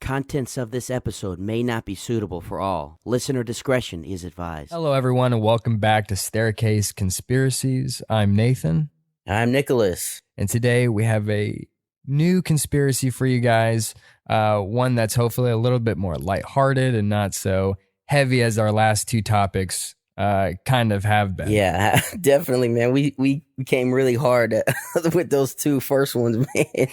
Contents of this episode may not be suitable for all. Listener discretion is advised. Hello, everyone, and welcome back to Staircase Conspiracies. I'm Nathan. I'm Nicholas. And today we have a new conspiracy for you guys. One that's hopefully a little bit more lighthearted and not so heavy as our last two topics kind of have been. Yeah, definitely, man. We came really hard with those two first ones, man.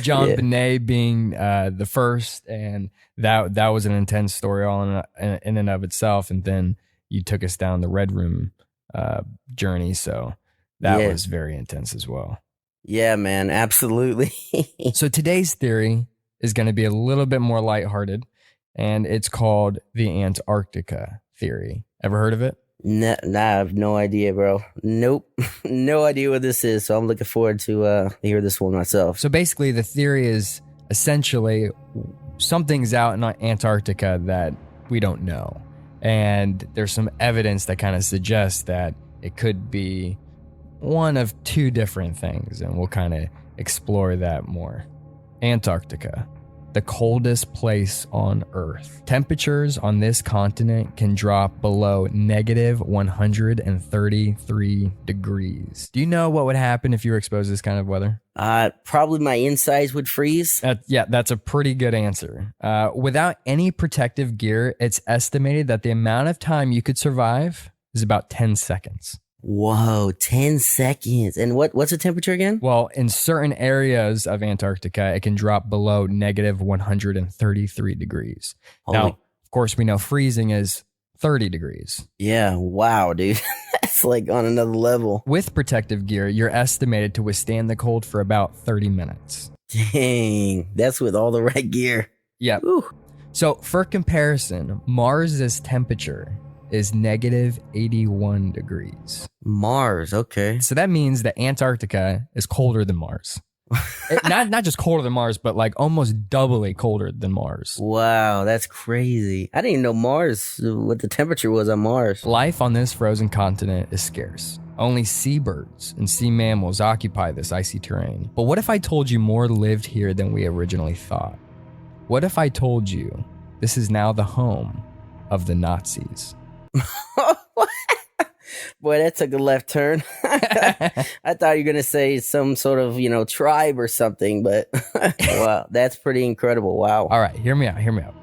John Bonet being the first, and that was an intense story all in and of itself. And then you took us down the Red Room journey, so that was very intense as well. Yeah, man, absolutely. So today's theory is going to be a little bit more lighthearted, and it's called the Antarctica Theory. Ever heard of it? Nah, I have no idea, bro. Nope. No idea what this is, so I'm looking forward to hear this one myself. So basically, the theory is essentially something's out in Antarctica that we don't know. And there's some evidence that kind of suggests that it could be one of two different things, and we'll kind of explore that more. Antarctica, the coldest place on Earth. Temperatures on this continent can drop below negative 133 degrees. Do you know what would happen if you were exposed to this kind of weather? Probably my insides would freeze. That's a pretty good answer. Without any protective gear, it's estimated that the amount of time you could survive is about 10 seconds. Whoa, 10 seconds. And what's the temperature again? Well, in certain areas of Antarctica, it can drop below negative 133 degrees. Now, of course, we know freezing is 30 degrees. Yeah, wow, dude. That's like on another level. With protective gear, you're estimated to withstand the cold for about 30 minutes. Dang, that's with all the right gear. Yeah. So for comparison, Mars's temperature is negative 81 degrees. Mars, okay. So that means that Antarctica is colder than Mars. not just colder than Mars, but like almost doubly colder than Mars. Wow, that's crazy. I didn't even know Mars, what the temperature was on Mars. Life on this frozen continent is scarce. Only seabirds and sea mammals occupy this icy terrain. But what if I told you more lived here than we originally thought? What if I told you this is now the home of the Nazis? Boy, that took a left turn. I thought you were going to say some sort of, tribe or something, but wow, that's pretty incredible. Wow. All right, hear me out.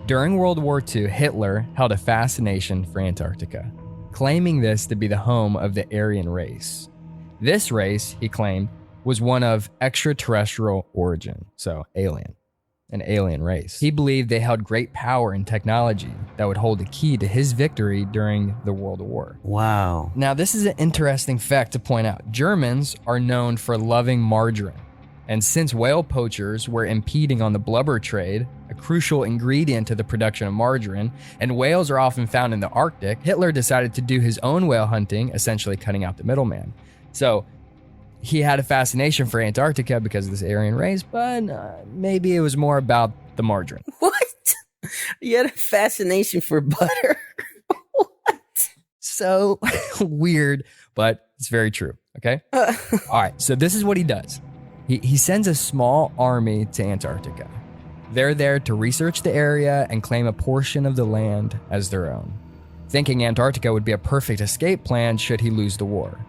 During World War II, Hitler held a fascination for Antarctica, claiming this to be the home of the Aryan race. This race, he claimed, was one of extraterrestrial origin, so an alien race. He believed they held great power and technology that would hold the key to his victory during the World War. Wow. Now, this is an interesting fact to point out. Germans are known for loving margarine. And since whale poachers were impeding on the blubber trade, a crucial ingredient to the production of margarine, and whales are often found in the Arctic, Hitler decided to do his own whale hunting, essentially cutting out the middleman. So he had a fascination for Antarctica because of this Aryan race, but maybe it was more about the margarine. What? You had a fascination for butter? What? So weird, but it's very true, okay? All right, so this is what he does. He sends a small army to Antarctica. They're there to research the area and claim a portion of the land as their own, thinking Antarctica would be a perfect escape plan should he lose the war.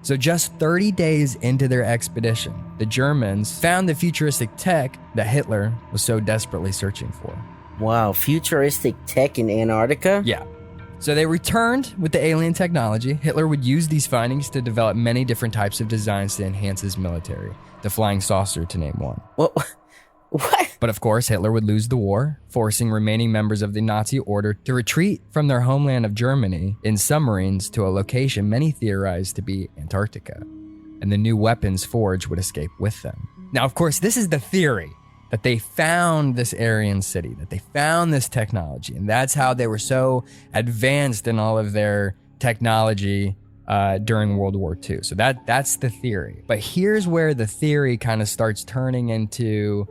So just 30 days into their expedition, the Germans found the futuristic tech that Hitler was so desperately searching for. Wow, futuristic tech in Antarctica? Yeah. So they returned with the alien technology. Hitler would use these findings to develop many different types of designs to enhance his military, the flying saucer to name one. What? But of course, Hitler would lose the war, forcing remaining members of the Nazi order to retreat from their homeland of Germany in submarines to a location many theorized to be Antarctica. And the new weapons forged would escape with them. Now, of course, this is the theory that they found this Aryan city, that they found this technology, and that's how they were so advanced in all of their technology during World War II. So that's the theory. But here's where the theory kind of starts turning into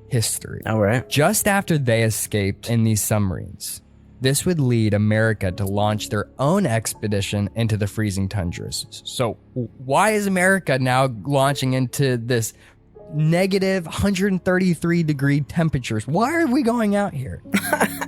history. All right. Just after they escaped in these submarines, this would lead America to launch their own expedition into the freezing tundras. So why is America now launching into this negative 133 degree temperatures. Why are we going out here?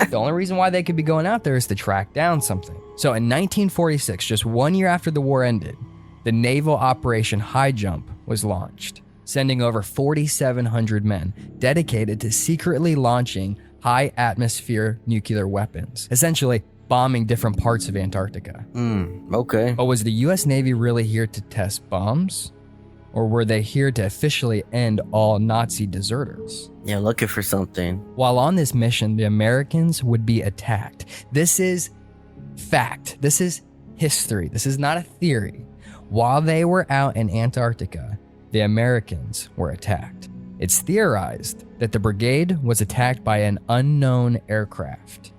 The only reason why they could be going out there is to track down something. So in 1946, just 1 year after the war ended, the naval Operation High Jump was launched, sending over 4,700 men dedicated to secretly launching high atmosphere nuclear weapons, essentially bombing different parts of Antarctica. Okay. But was the US Navy really here to test bombs? Or were they here to officially end all Nazi deserters? Yeah, looking for something. While on this mission, the Americans would be attacked. This is fact. This is history. This is not a theory. While they were out in Antarctica, the Americans were attacked. It's theorized that the brigade was attacked by an unknown aircraft.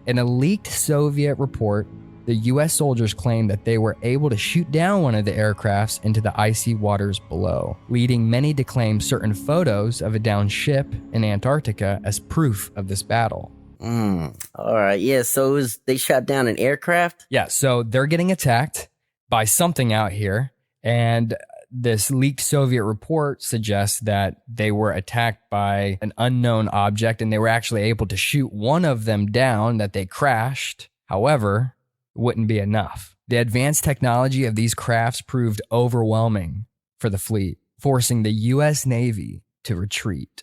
In a leaked Soviet report, the US soldiers claimed that they were able to shoot down one of the aircrafts into the icy waters below, leading many to claim certain photos of a downed ship in Antarctica as proof of this battle. All right. Yeah, so they shot down an aircraft? Yeah, so they're getting attacked by something out here, and this leaked Soviet report suggests that they were attacked by an unknown object, and they were actually able to shoot one of them down that they crashed. However, wouldn't be enough. The advanced technology of these crafts proved overwhelming for the fleet, forcing the U.S. Navy to retreat.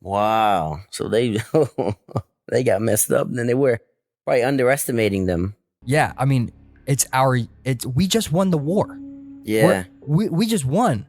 Wow. So they they got messed up, and then they were probably underestimating them. Yeah, I mean, we just won the war. Yeah. We just won.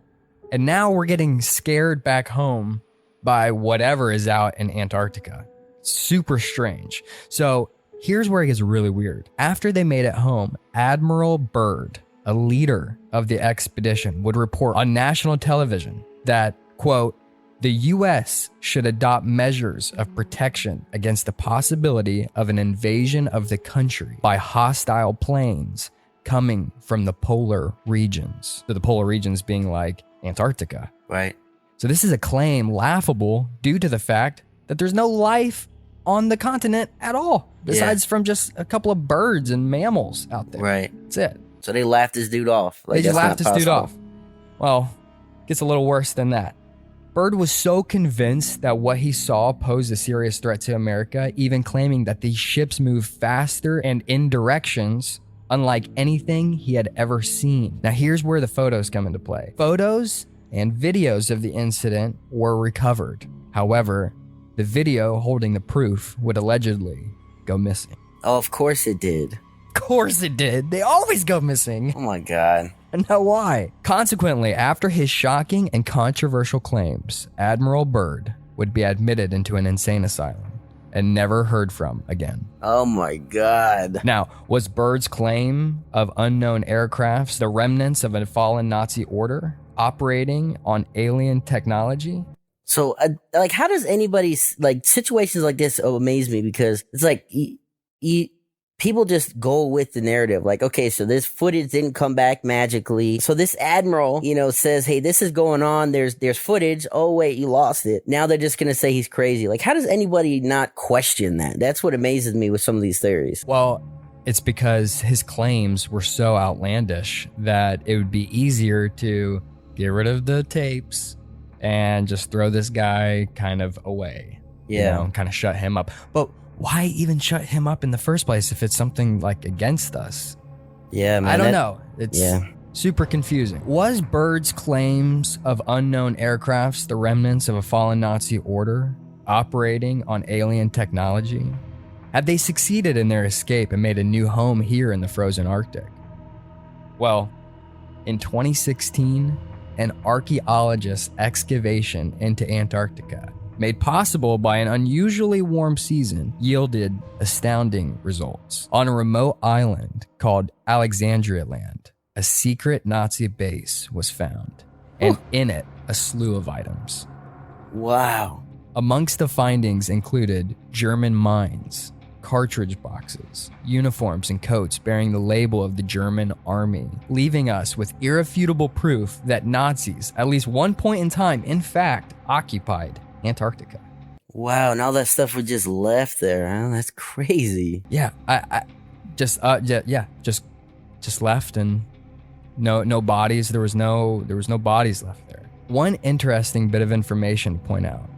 And now we're getting scared back home by whatever is out in Antarctica. Super strange. So here's where it gets really weird. After they made it home, Admiral Byrd, a leader of the expedition, would report on national television that, quote, the U.S. should adopt measures of protection against the possibility of an invasion of the country by hostile planes coming from the polar regions. So the polar regions being like Antarctica. Right. So this is a claim laughable due to the fact that there's no life on the continent at all, besides from just a couple of birds and mammals out there. Right. That's it. So they laughed this dude off. They just laughed this dude off. Well, gets a little worse than that. Byrd was so convinced that what he saw posed a serious threat to America, even claiming that these ships move faster and in directions unlike anything he had ever seen. Now here's where the photos come into play. Photos and videos of the incident were recovered. However, the video holding the proof would allegedly go missing. Oh, of course it did. Of course it did. They always go missing. Oh my God. And now why? Consequently, after his shocking and controversial claims, Admiral Byrd would be admitted into an insane asylum and never heard from again. Oh my God. Now, was Byrd's claim of unknown aircrafts the remnants of a fallen Nazi order operating on alien technology? So, like, how does anybody, like, situations like this amaze me, because it's like, people just go with the narrative. Like, okay, so this footage didn't come back magically. So this admiral, says, hey, this is going on. There's footage. Oh, wait, you lost it. Now they're just going to say he's crazy. Like, how does anybody not question that? That's what amazes me with some of these theories. Well, it's because his claims were so outlandish that it would be easier to get rid of the tapes and just throw this guy kind of away. Yeah. Kind of shut him up. But why even shut him up in the first place if it's something like against us? Yeah, man. I don't know. It's super confusing. Was Byrd's claims of unknown aircrafts the remnants of a fallen Nazi order operating on alien technology? Had they succeeded in their escape and made a new home here in the frozen Arctic? Well, in 2016, an archaeologist's excavation into Antarctica, made possible by an unusually warm season, yielded astounding results. On a remote island called Alexandria Land, a secret Nazi base was found, and in it, a slew of items. Wow. Amongst the findings included German mines, cartridge boxes, uniforms, and coats bearing the label of the German army, leaving us with irrefutable proof that Nazis, at least one point in time, in fact, occupied Antarctica. Wow, and all that stuff was just left there, huh? That's crazy. Yeah, just left, and no bodies. There was no bodies left there. One interesting bit of information to point out.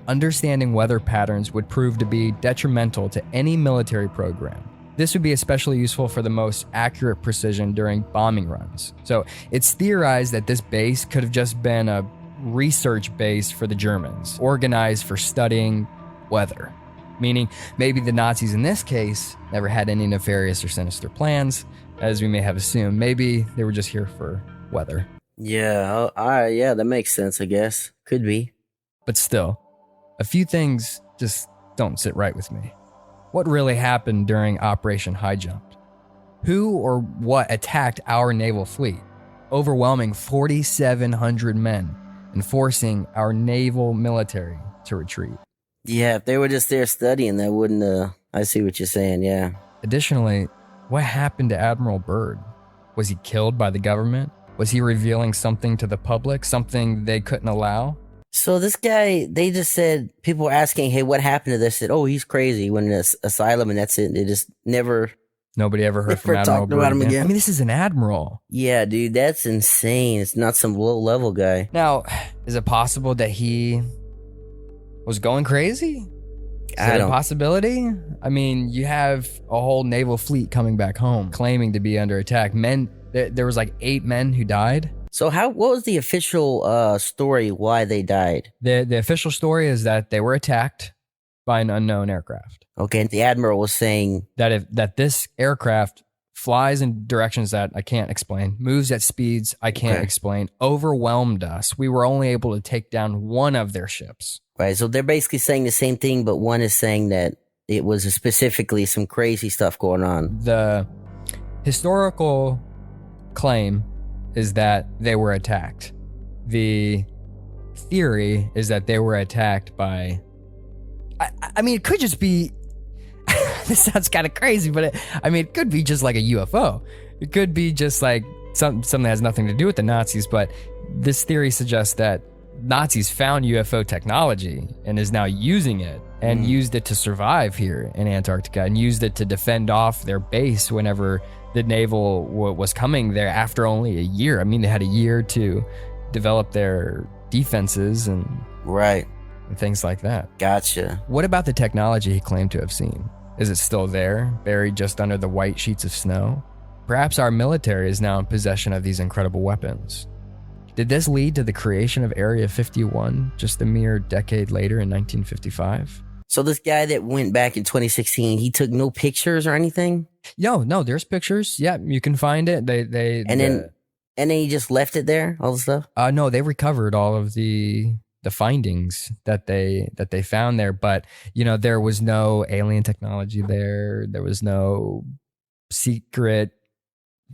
Understanding weather patterns would prove to be detrimental to any military program. This would be especially useful for the most accurate precision during bombing runs. So it's theorized that this base could have just been a research base for the Germans, organized for studying weather. Meaning maybe the Nazis in this case never had any nefarious or sinister plans, as we may have assumed. Maybe they were just here for weather. Yeah, yeah, that makes sense, I guess. Could be. But still, a few things just don't sit right with me. What really happened during Operation High Jump? Who or what attacked our naval fleet, overwhelming 4,700 men and forcing our naval military to retreat? Yeah, if they were just there studying, that wouldn't, I see what you're saying, yeah. Additionally, what happened to Admiral Byrd? Was he killed by the government? Was he revealing something to the public, something they couldn't allow? So this guy, they just said, people were asking, hey, what happened to this? Said, oh, he's crazy, went in an asylum, and that's it. They just Nobody ever heard from Admiral Byrd again. I mean, this is an admiral. Yeah, dude, that's insane. It's not some low-level guy. Now, is it possible that he was going crazy? Is that a possibility? I mean, you have a whole naval fleet coming back home, claiming to be under attack. There was like 8 men who died. So what was the official story why they died? The official story is that they were attacked by an unknown aircraft. Okay, and the admiral was saying that this aircraft flies in directions that I can't explain, moves at speeds I can't explain, overwhelmed us. We were only able to take down one of their ships. Right, so they're basically saying the same thing, but one is saying that it was specifically some crazy stuff going on. The historical claim is that they were attacked. The theory is that they were attacked by... I mean, it could just be... this sounds kind of crazy, but it could be just like a UFO. It could be just like something that has nothing to do with the Nazis, but this theory suggests that Nazis found UFO technology and is now using it and used it to survive here in Antarctica and used it to defend off their base whenever the naval was coming there after only a year. I mean, they had a year to develop their defenses and things like that. Gotcha. What about the technology he claimed to have seen? Is it still there, buried just under the white sheets of snow? Perhaps our military is now in possession of these incredible weapons. Did this lead to the creation of Area 51 just a mere decade later in 1955? So this guy that went back in 2016, he took no pictures or anything? No, there's pictures. Yeah, you can find it. Then he just left it there, all the stuff? No, they recovered all of the findings that they found there, but there was no alien technology there. There was no secret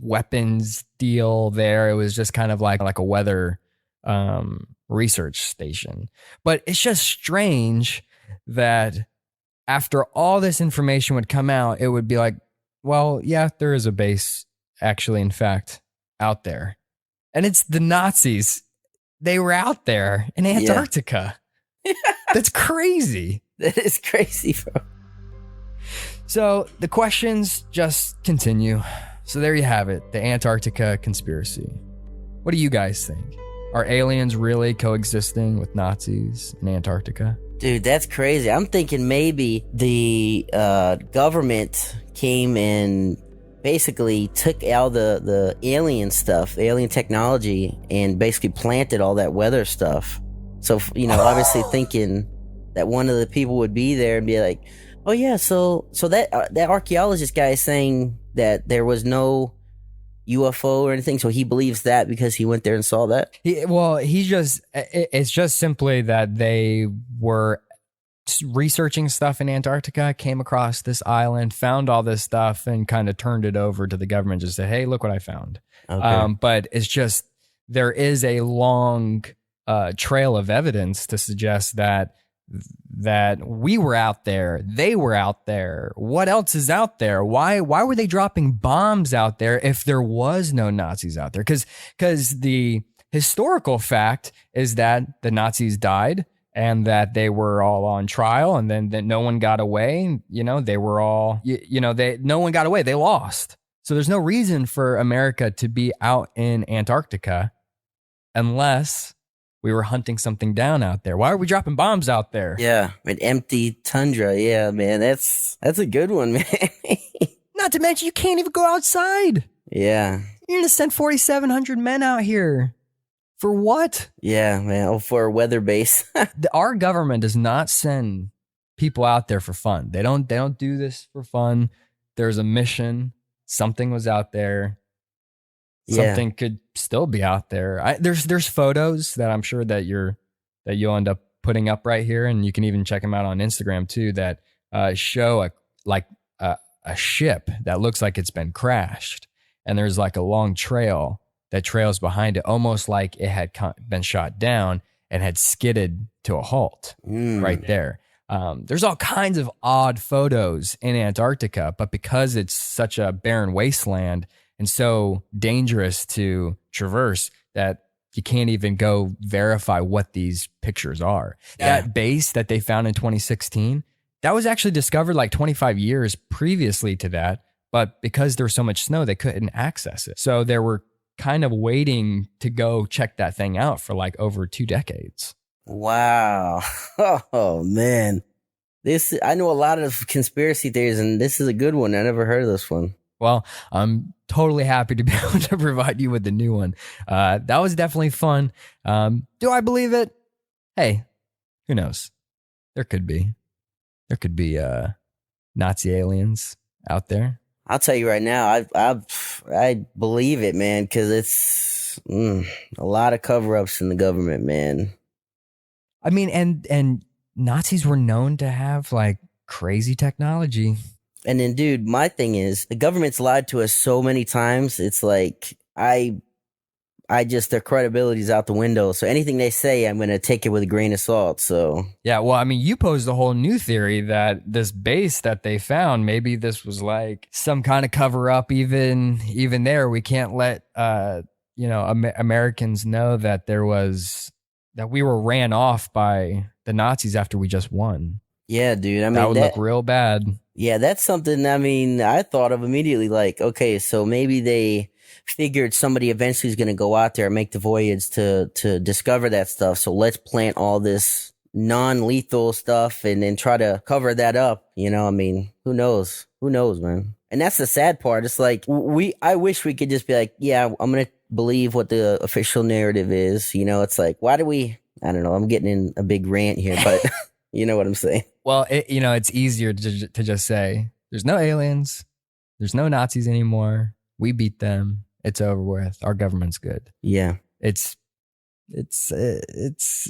weapons deal there. It was just kind of like a weather research station. But it's just strange that after all this information would come out, it would be like, well, yeah, there is a base actually, in fact, out there. And it's the Nazis. They were out there in Antarctica. Yeah. That's crazy. That is crazy, bro. So the questions just continue. So there you have it, the Antarctica conspiracy. What do you guys think? Are aliens really coexisting with Nazis in Antarctica? Dude, that's crazy. I'm thinking maybe the government came and basically took out the alien stuff, alien technology, and basically planted all that weather stuff. So, obviously thinking that one of the people would be there and be like, oh yeah, so that archaeologist guy is saying that there was no UFO or anything, so he believes that because he went there and saw that? It's just simply that they were researching stuff in Antarctica, came across this island, found all this stuff, and kind of turned it over to the government, just say, hey, look what I found. Okay. But it's just, there is a long trail of evidence to suggest that we were out there, they were out there. What else is out there? Why were they dropping bombs out there if there was no Nazis out there? Because the historical fact is that the Nazis died and that they were all on trial, and then that no one got away. They were all, no one got away. They lost. So there's no reason for America to be out in Antarctica unless we were hunting something down out there. Why are we dropping bombs out there? Yeah, an empty tundra. Yeah, man, that's a good one, man. Not to mention, you can't even go outside. Yeah. You're going to send 4,700 men out here. For what? Yeah, man. Oh, for a weather base. Our government does not send people out there for fun. They don't do this for fun. There's a mission. Something was out there. Something could still be out there. There's photos that I'm sure that you'll end up putting up right here, and you can even check them out on Instagram too. That show a ship that looks like it's been crashed, and there's like a long trail that trails behind it, almost like it had been shot down and had skidded to a halt right there. There's all kinds of odd photos in Antarctica, but because it's such a barren wasteland and so dangerous to traverse, that you can't even go verify what these pictures are. Yeah. That base that they found in 2016, that was actually discovered like 25 years previously to that, but because there was so much snow, they couldn't access it. So they were kind of waiting to go check that thing out for like over 2 decades. Wow. Oh, man. I know a lot of conspiracy theories, and this is a good one. I never heard of this one. Well, I'm totally happy to be able to provide you with the new one. That was definitely fun. Do I believe it? Hey, who knows? There could be Nazi aliens out there. I'll tell you right now, I believe it, man, because it's a lot of cover-ups in the government, man. I mean, and Nazis were known to have like crazy technology. And then, dude, my thing is, the government's lied to us so many times. It's like, their credibility's out the window. So anything they say, I'm going to take it with a grain of salt. So yeah, well, I mean, you posed a whole new theory that this base that they found, maybe this was like some kind of cover up. Even there, we can't let Americans know that we were ran off by the Nazis after we just won. Yeah, dude. I mean, that would look real bad. Yeah, that's something, I mean, I thought of immediately, like, okay, so maybe they figured somebody eventually is going to go out there and make the voyage to discover that stuff. So let's plant all this non-lethal stuff and then try to cover that up. You know, I mean, who knows? Who knows, man? And that's the sad part. It's like, I wish we could just be like, yeah, I'm going to believe what the official narrative is. You know, it's like, why do we, I don't know, I'm getting in a big rant here, but you know what I'm saying? Well, it's easier to just say, there's no aliens, there's no Nazis anymore. We beat them. It's over with. Our government's good. Yeah. It's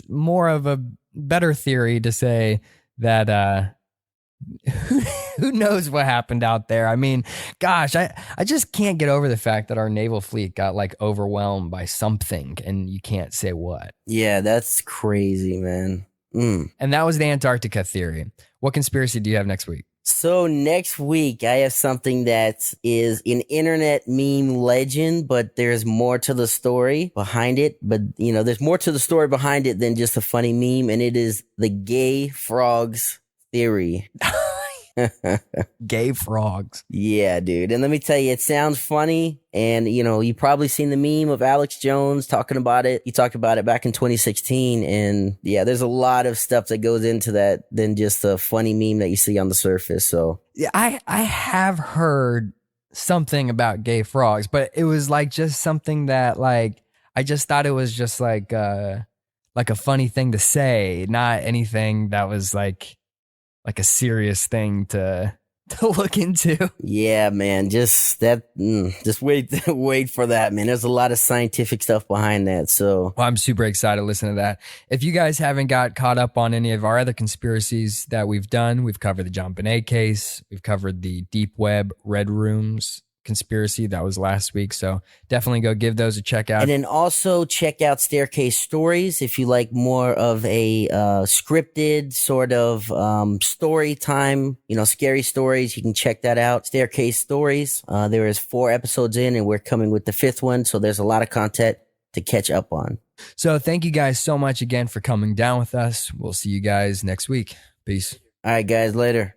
more of a better theory to say that who knows what happened out there. I mean, gosh, I just can't get over the fact that our naval fleet got like overwhelmed by something and you can't say what. Yeah, that's crazy, man. And that was the Antarctica theory. What conspiracy do you have next week? So next week, I have something that is an internet meme legend, but there's more to the story behind it. But, there's more to the story behind it than just a funny meme, and it is the gay frogs theory. Gay frogs. Yeah, dude. And let me tell you, it sounds funny. And, you probably seen the meme of Alex Jones talking about it. He talked about it back in 2016. And yeah, there's a lot of stuff that goes into that than just a funny meme that you see on the surface. So yeah, I have heard something about gay frogs, but it was like just something that like, I just thought it was just like a funny thing to say, not anything that was like a serious thing to look into. Yeah, man. Just wait for that, man. There's a lot of scientific stuff behind that. So well, I'm super excited to listen to that. If you guys haven't got caught up on any of our other conspiracies that we've done, we've covered the John Bonet case. We've covered the Deep Web Red Rooms conspiracy. That was last week. So definitely go give those a check out. And then also check out Staircase Stories if you like more of a scripted sort of story time, scary stories. You can check that out. Staircase Stories. There is 4 episodes in and we're coming with the 5th one. So there's a lot of content to catch up on. So thank you guys so much again for coming down with us. We'll see you guys next week. Peace. All right, guys, later.